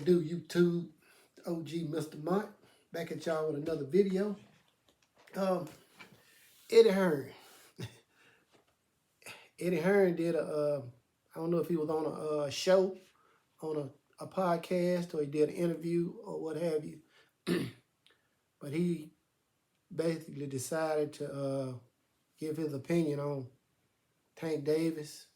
it do, YouTube? OG Mr. Mont, back at y'all with another video. Eddie Hearn. Eddie Hearn did I don't know if he was on a show, on a podcast, or he did an interview or what have you. But he basically decided to give his opinion on Tank Davis.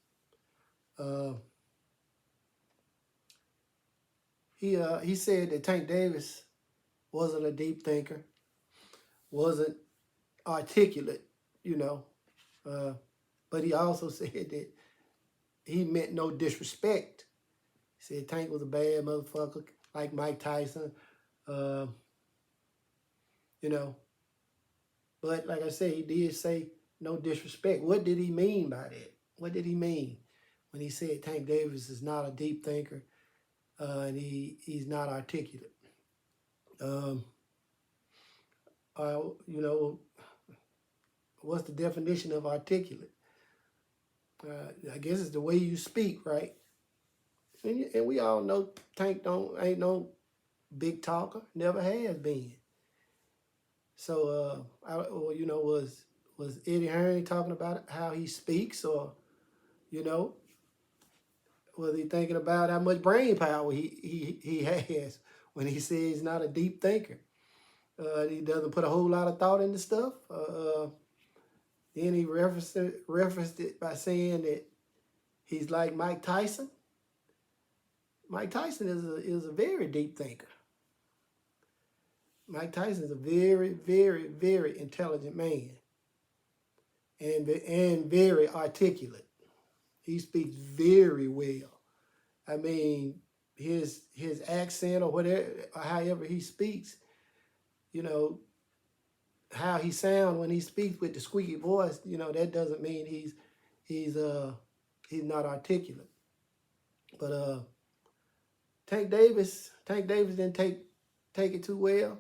He said that Tank Davis wasn't a deep thinker, wasn't articulate, but he also said that he meant no disrespect. He said Tank was a bad motherfucker, like Mike Tyson, But like I said, he did say no disrespect. What did he mean by that? What did he mean when he said Tank Davis is not a deep thinker and he's not articulate? What's the definition of articulate? I guess it's the way you speak, right? And we all know Tank ain't no big talker, never has been. So, was Eddie Hearn talking about how he speaks, or, was he thinking about how much brain power he has when he says he's not a deep thinker? He doesn't put a whole lot of thought into stuff. Then he referenced it by saying that he's like Mike Tyson. Mike Tyson is a very deep thinker. Mike Tyson is a very, very, very intelligent man, and very articulate. He speaks very well. I mean, his accent or whatever, or however he speaks, how he sounds when he speaks with the squeaky voice, that doesn't mean he's not articulate. But Tank Davis didn't take it too well.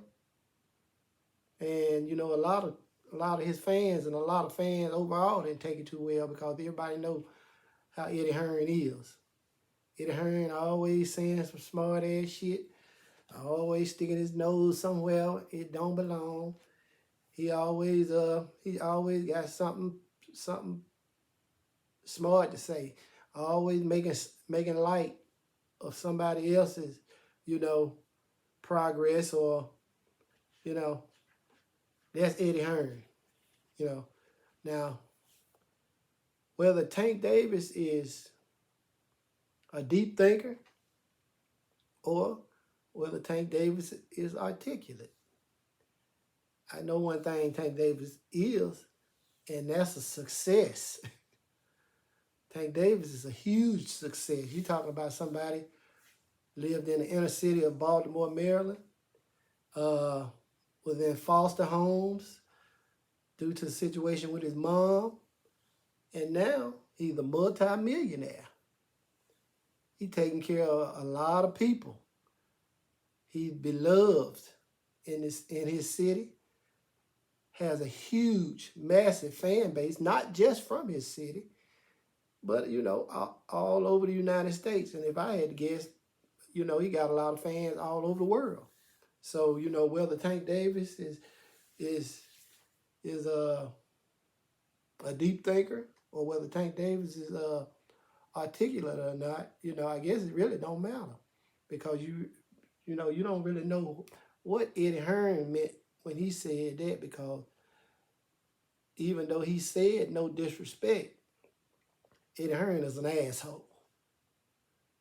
And, a lot of his fans and a lot of fans overall didn't take it too well, because everybody know how Eddie Hearn is. Eddie Hearn always saying some smart ass shit, always sticking his nose somewhere it don't belong. He always got something smart to say. Always making light of somebody else's, progress, or, that's Eddie Hearn, Now, whether Tank Davis is a deep thinker or whether Tank Davis is articulate, I know one thing Tank Davis is, and that's a success. Tank Davis is a huge success. You're talking about somebody lived in the inner city of Baltimore, Maryland, was in foster homes due to the situation with his mom, and now he's a multi-millionaire. He's taking care of a lot of people. He's beloved in his city, has a huge, massive fan base, not just from his city, but, all over the United States. And if I had to guess, he got a lot of fans all over the world. So, whether Tank Davis is a deep thinker, or whether Tank Davis is articulate or not, I guess it really don't matter, because you don't really know what Eddie Hearn meant when he said that, because even though he said no disrespect, Eddie Hearn is an asshole.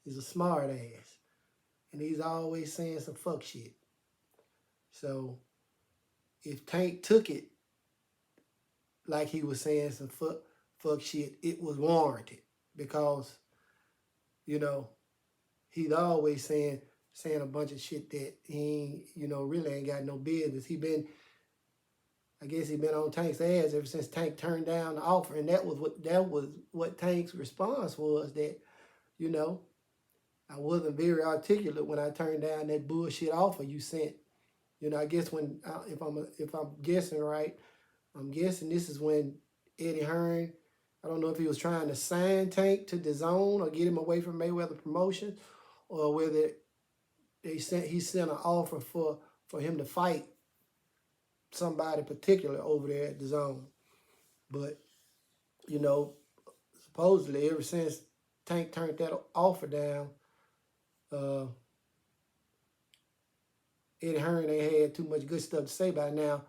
He's a smart ass, and he's always saying some fuck shit. So if Tank took it like he was saying some fuck shit, it was warranted, because, he's always saying a bunch of shit that he ain't, really ain't got no business. I guess he been on Tank's ass ever since Tank turned down the offer, and that was what Tank's response was, that, I wasn't very articulate when I turned down that bullshit offer you sent. I guess if I'm guessing right, I'm guessing this is when Eddie Hearn, I don't know if he was trying to sign Tank to DAZN or get him away from Mayweather Promotions, or whether he sent an offer for him to fight somebody particular over there at the zone. But, you know, supposedly ever since Tank turned that offer down, Eddie Hearn ain't had too much good stuff to say by now.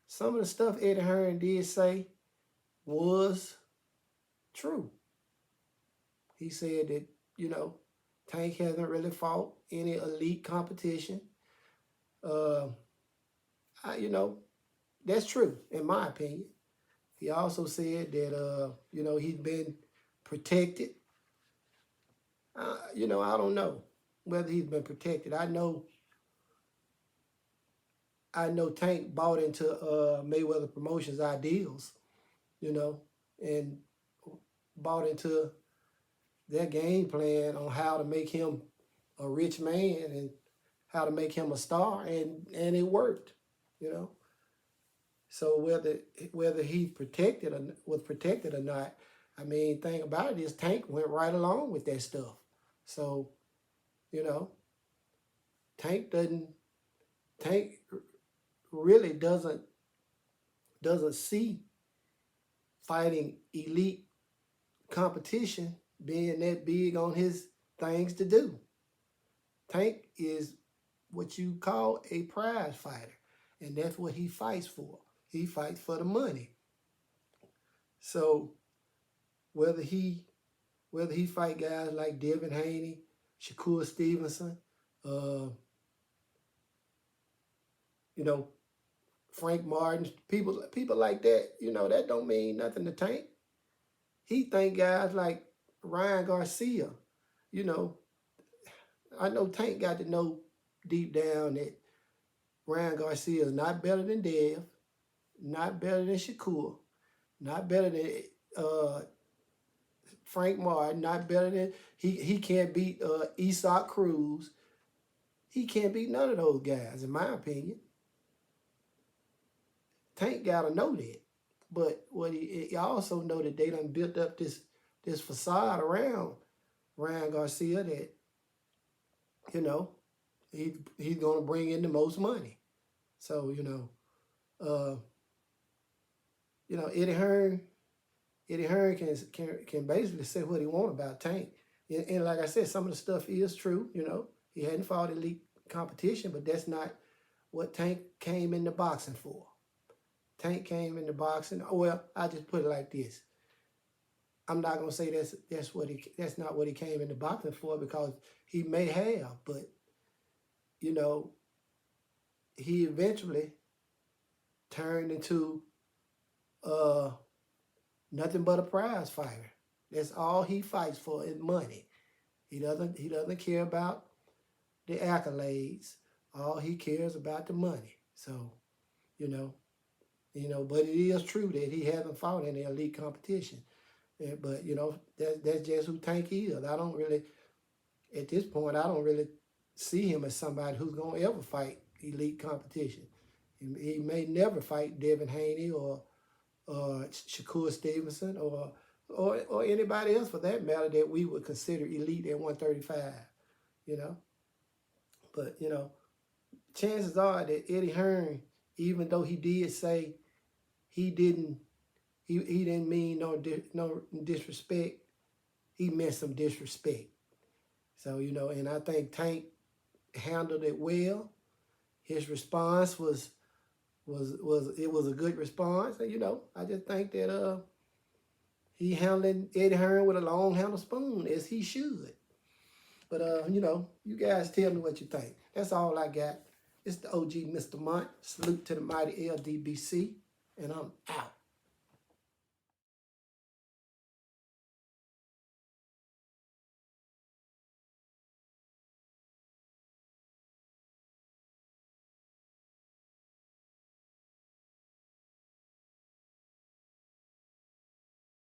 Some of the stuff Eddie Hearn did say was true. He said that, you know, Tank hasn't really fought any elite competition. You know, that's true, in my opinion. He also said that, you know, he's been protected. You know, I don't know whether he's been protected. I know Tank bought into Mayweather Promotions ideals, you know, and bought into their game plan on how to make him a rich man and how to make him a star, and it worked, you know. So whether he's protected or was protected or not, I mean, thing about it is Tank went right along with that stuff. So, you know, Tank really doesn't see fighting elite competition being that big on his things to do. Tank is what you call a prize fighter, and that's what he fights for. He fights for the money. So whether he fight guys like Devin Haney, Shakur Stevenson, you know, Frank Martin, people like that, you know, that don't mean nothing to Tank. He think guys like Ryan Garcia, you know, I know Tank got to know deep down that Ryan Garcia is not better than Dev, not better than Shakur, not better than Frank Martin, not better than he can't beat Isak Cruz. He can't beat none of those guys, in my opinion. Tank gotta know that. But what he also know that they done built up this facade around Ryan Garcia that, you know, he's gonna bring in the most money. So, you know, Eddie Hearn can basically say what he want about Tank. And like I said, some of the stuff is true, you know. He hadn't fought elite competition, but that's not what Tank came into boxing for. Tank came into boxing. Well, I just put it like this. I'm not gonna say that's not what he came into boxing for, because he may have, but you know, he eventually turned into nothing but a prize fighter. That's all he fights for is money. He doesn't care about the accolades. All he cares about the money. So, you know, but it is true that he hasn't fought any elite competition. But you know, that's just who Tank is. I don't really, at this point, I don't really see him as somebody who's gonna ever fight elite competition. He may never fight Devin Haney or Shakur Stevenson or anybody else for that matter that we would consider elite at 135. You know, but you know, chances are that Eddie Hearn, even though he did say he didn't mean no disrespect, he meant some disrespect. So, you know, and I think Tank handled it well. His response was a good response. And, you know, I just think that he handled Eddie Hearn with a long handle spoon, as he should. But you know, you guys tell me what you think. That's all I got. It's the OG Mr. Mont. Salute to the mighty LDBC, and I'm out.